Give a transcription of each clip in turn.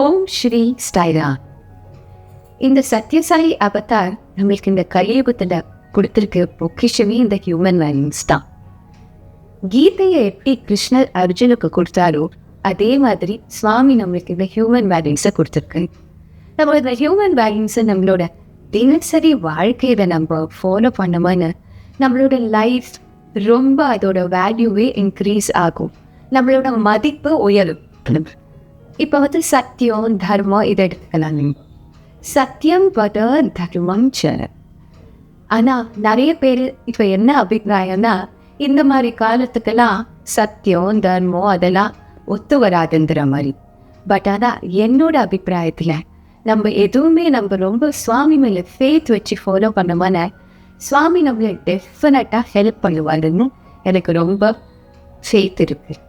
ஓம் ஸ்ரீ ஸ்டைரா. இந்த சத்யசாயி அவதார் நம்மளுக்கு இந்த கலியுகத்துல கொடுத்திருக்க பொக்கிஷமே இந்த ஹியூமன் வேல்யூஸ் தான். கீதையை எப்படி கிருஷ்ணர் அர்ஜுனுக்கு கொடுத்தாரோ அதே மாதிரி சுவாமி நம்மளுக்கு இந்த ஹியூமன் வேல்யூஸை கொடுத்துருக்கு. நம்ம இந்த ஹியூமன் வேல்யூஸை நம்மளோட தினசரி வாழ்க்கையில நம்ம ஃபாலோ பண்ணோம்னு நம்மளோட லைஃப் ரொம்ப அதோட வேல்யூவே இன்க்ரீஸ் ஆகும், நம்மளோட மதிப்பு உயரும். இப்போ சத்தியம் தர்மம் இதை எடுத்துக்கலாம். சத்தியம் பத தர்மம் ச. ஆனால் நிறைய பேர் இப்போ என்ன அபிப்பிராயம்னா, இந்த மாதிரி காலத்துக்கெல்லாம் சத்தியம் தர்மம் அதெல்லாம் ஒத்து வராதுங்கிற மாதிரி. பட் ஆனால் என்னோட அபிப்பிராயத்தில் நம்ம எதுவுமே நம்ம ரொம்ப சுவாமி மேலே ஃபேத் வச்சு ஃபாலோ பண்ணோம்னா சுவாமி நம்மளை டெஃபினட்டாக ஹெல்ப் பண்ணுவாருன்னு எனக்கு ரொம்ப ஃபேத் இருக்குது.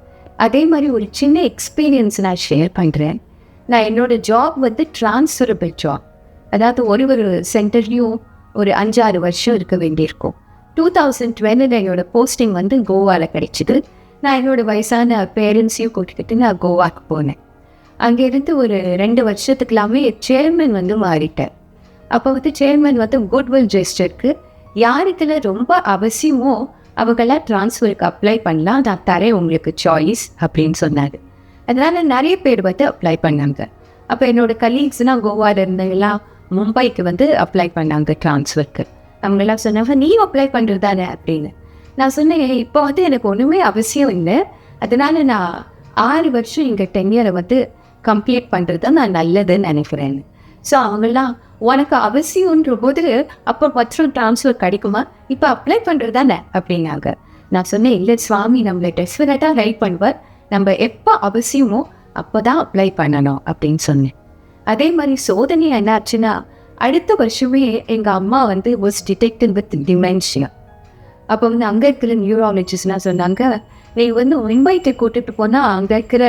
அதே மாதிரி ஒரு சின்ன எக்ஸ்பீரியன்ஸ் நான் ஷேர் பண்ணுறேன். நான் என்னோடய ஜாப் ட்ரான்ஸ்ஃபரபிள் ஜாப், அதாவது ஒரு சென்டர்லேயும் ஒரு 5-6 வருஷம் இருக்க வேண்டியிருக்கும். 2012 என்னோடய போஸ்டிங் கோவாவில் கிடைச்சிது. நான் என்னோடய வயசான பேரண்ட்ஸையும் கூட்டிக்கிட்டு நான் கோவாவுக்கு போனேன். அங்கேருந்து ஒரு 2 வருஷத்துக்குலாமே சேர்மன் மாறிட்டேன். அப்போ சேர்மன் குட்வில் ஜெஸ்டருக்கு யாருக்கெல்லாம் ரொம்ப அவசியமோ அவங்கெல்லாம் ட்ரான்ஸ்ஃபருக்கு அப்ளை பண்ணலாம், நான் தரேன் உங்களுக்கு சாய்ஸ் அப்படின்னு சொன்னார். அதனால் நிறைய பேர் அப்ளை பண்ணாங்க. அப்போ என்னோடய கலீக்ஸ்லாம் கோவாவில் இருந்தவங்களாம் மும்பைக்கு அப்ளை பண்ணாங்க ட்ரான்ஸ்ஃபருக்கு. அவங்கெல்லாம் சொன்னாங்க நீ அப்ளை பண்ணுறது தானே அப்படின்னு. நான் சொன்னேன் இப்போ எனக்கு ஒன்றுமே அவசியம் இல்லை, அதனால் நான் 6 வருஷம் இங்கே டென்னியரை கம்ப்ளீட் பண்ணுறது தான் நான் நல்லதுன்னு நினைக்கிறேன். ஸோ அவங்கெல்லாம் உனக்கு அவசியன்ற போது அப்போ மற்றும் ட்ரான்ஸ்ஃபர் கிடைக்குமா, இப்போ அப்ளை பண்ணுறது தானே அப்படின்னாங்க. நான் சொன்னேன் இல்லை சுவாமி நம்மளை டெஃபினட்டாக ரைட் பண்ணுவார், நம்ம எப்போ அவசியமோ அப்போ தான் அப்ளை பண்ணணும் அப்படின்னு சொன்னேன். அதே மாதிரி சோதனை என்னாச்சுன்னா, அடுத்த வருஷமே எங்கள் அம்மா வாஸ் டிடெக்டட் வித் டிமென்ஷியா. அப்போ அங்கே இருக்கிற நியூராலஜிஸ்ட்லாம் சொன்னாங்க நீ மும்பைக்கு கூட்டிகிட்டு போனால் அங்கே இருக்கிற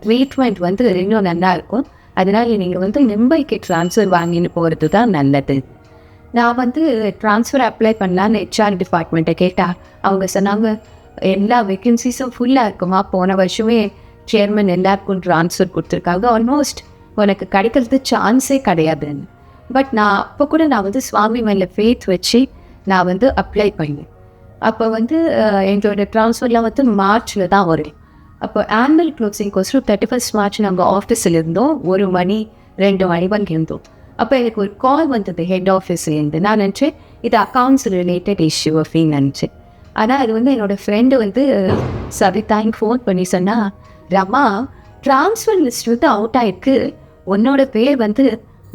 ட்ரீட்மெண்ட் இன்னும் நல்லா இருக்கும், அதனால் நீங்கள் மும்பைக்கு ட்ரான்ஸ்ஃபர் வாங்கின்னு போகிறது தான் நல்லது. நான் ட்ரான்ஸ்ஃபர் அப்ளை பண்ணலான்னு ஹெச்ஆர் டிபார்ட்மெண்ட்டை கேட்டால் அவங்க சொன்னாங்க எல்லா வேக்கன்சிஸும் ஃபுல்லாக இருக்குமா, போன வருஷமே சேர்மன் எல்லாருக்கும் ட்ரான்ஸ்ஃபர் கொடுத்துருக்காங்க, ஆல்மோஸ்ட் உனக்கு கிடைக்கிறது சான்ஸே கிடையாதுன்னு. பட் நான் அப்போ கூட நான் சுவாமி மேலே ஃபேத் வச்சு நான் அப்ளை பண்ணேன். அப்போ எங்களோட ட்ரான்ஸ்ஃபர்லாம் மார்ச்சில் தான் வரும். அப்போ ஆனுவல் க்ளோசிங்கோசரம் 31 மார்ச் நாங்கள் ஆஃபீஸில் இருந்தோம், 1 மணி 2 மணி இருந்தோம். அப்போ எனக்கு ஒரு கால் ஹெட் ஆஃபீஸ்லேருந்து. நான் நினச்சேன் இது அக்கௌண்ட்ஸ் ரிலேட்டட் இஷ்யூ அப்படின்னு நினச்சேன். ஆனால் அது என்னோடய ஃப்ரெண்டு சவிதாங்க ஃபோன் பண்ணி சொன்னால் ரமா ட்ரான்ஸ்ஃபர் லிஸ்ட் அவுட் ஆகிருக்கு, உன்னோட பேர்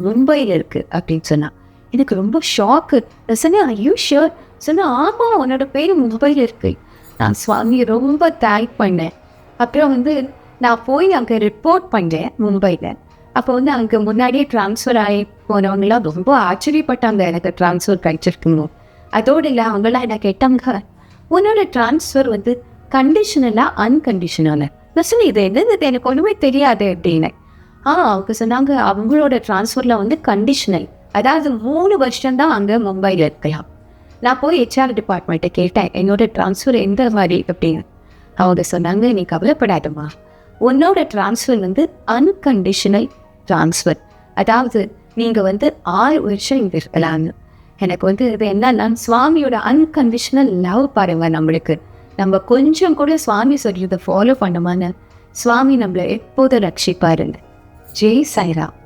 மும்பையில் இருக்குது அப்படின்னு சொன்னான். எனக்கு ரொம்ப ஷாக்கு. நான் சொன்னேன் ஐயோ ஷியோர் சொன்னேன், ஆமாம் உன்னோட பேர் மும்பையில் இருக்குது. நான் சுவாமியை ரொம்ப தேங்க் பண்ணேன். அப்புறம் நான் போய் அங்கே ரிப்போர்ட் பண்ணேன் மும்பையில். அப்போ அங்கே முன்னாடியே ட்ரான்ஸ்ஃபர் ஆகி போனவங்களாம் ரொம்ப ஆச்சரியப்பட்டாங்க எனக்கு ட்ரான்ஸ்ஃபர் கிடைச்சிருக்கணும். அதோடு இல்லை அவங்களாம் என்ன கேட்டாங்க உன்னோட ட்ரான்ஸ்ஃபர் கண்டிஷனலாக அன்கண்டிஷனல். நான் சொன்னேன் இது என்னது எனக்கு ஒன்றுமே தெரியாது அப்படின்னு. அவங்க சொன்னாங்க அவங்களோட ட்ரான்ஸ்ஃபரில் கண்டிஷனல், அதாவது 3 வருஷம்தான் அங்கே மும்பையில் இருக்கலாம். நான் போய் ஹெச்ஆர் டிபார்ட்மெண்ட்டை கேட்டேன் என்னோட ட்ரான்ஸ்ஃபர் எந்த மாதிரி அப்படின்னு. அவங்க சொன்னாங்க நீ கவலைப்படாதம்மா, உன்னோட ட்ரான்ஸ்ஃபர் அன்கண்டிஷனல் ட்ரான்ஸ்ஃபர், அதாவது நீங்கள் 6 வருஷம் இங்கே இருக்கலான்னு. எனக்கு இது என்னன்னா சுவாமியோட அன்கண்டிஷனல் லவ் பாருங்க. நம்மளுக்கு நம்ம கொஞ்சம் கூட சுவாமி சொல்லியதை ஃபாலோ பண்ணோமான்னு சுவாமி நம்மளை எப்போதும் ரட்சிப்பாருங்க. ஜெய் சாய்ராம்.